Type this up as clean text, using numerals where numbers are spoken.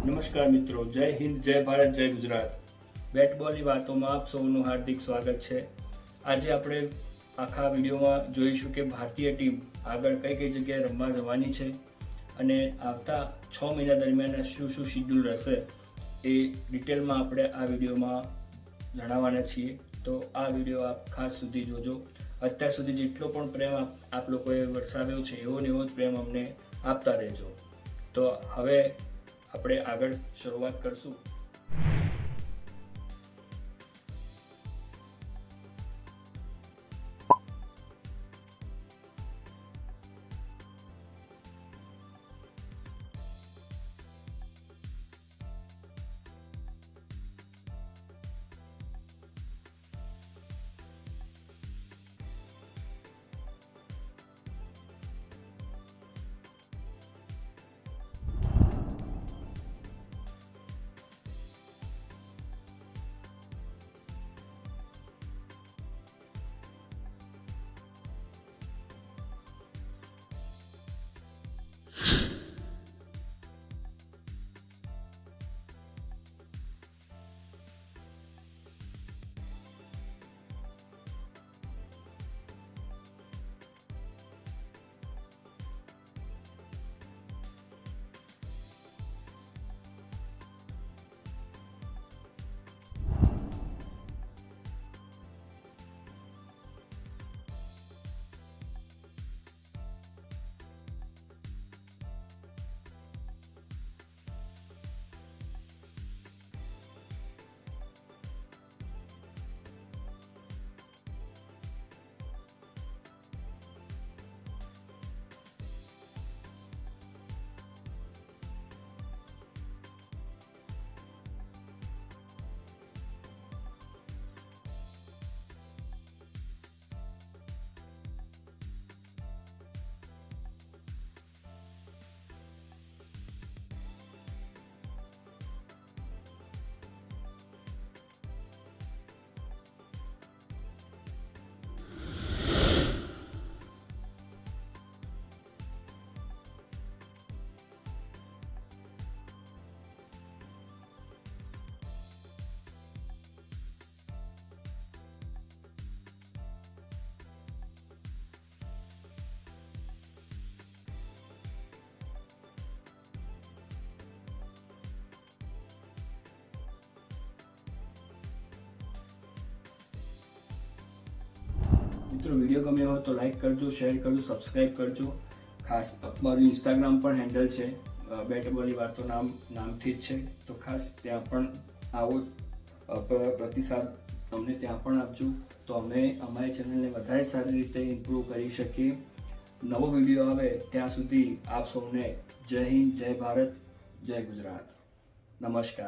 નમસ્કાર મિત્રો, જય હિન્દ, જય ભારત, જય ગુજરાત. બેટ બોલની વાતોમાં આપ સૌનું હાર્દિક સ્વાગત છે. આજે આપણે આખા વિડીયોમાં જોઈશું કે ભારતીય ટીમ આગળ કઈ કઈ જગ્યાએ રમવા જવાની છે અને આવતા 6 મહિના દરમિયાન શું શું શિડ્યુલ રહેશે એ ડિટેલમાં આપણે આ વિડીયોમાં જણાવવાના છીએ. તો આ વિડીયો આપ ખાસ સુધી જોજો. અત્યાર સુધી જેટલો પણ પ્રેમ આપ લોકોએ વરસાવ્યો છે એવો ને એવો જ પ્રેમ અમને આપતા રહેજો. તો હવે આપણે આગળ શરૂઆત કરશું. મિત્રો, વિડીયો ગમ્યો હોય તો લાઈક કરજો, શેર કરજો, સબસ્ક્રાઈબ કરજો. ખાસ મારું ઇન્સ્ટાગ્રામ પણ હેન્ડલ છે, બેટ બોલની વાતો નામથી જ છે. તો ખાસ ત્યાં પણ આવો પ્રતિસાદ અમને ત્યાં પણ આપજો, તો અમે અમારી ચેનલને વધારે સારી રીતે ઇમ્પ્રૂવ કરી શકીએ. નવો વિડીયો આવે ત્યાં સુધી આપ સૌને જય હિન્દ, જય ભારત, જય ગુજરાત. નમસ્કાર.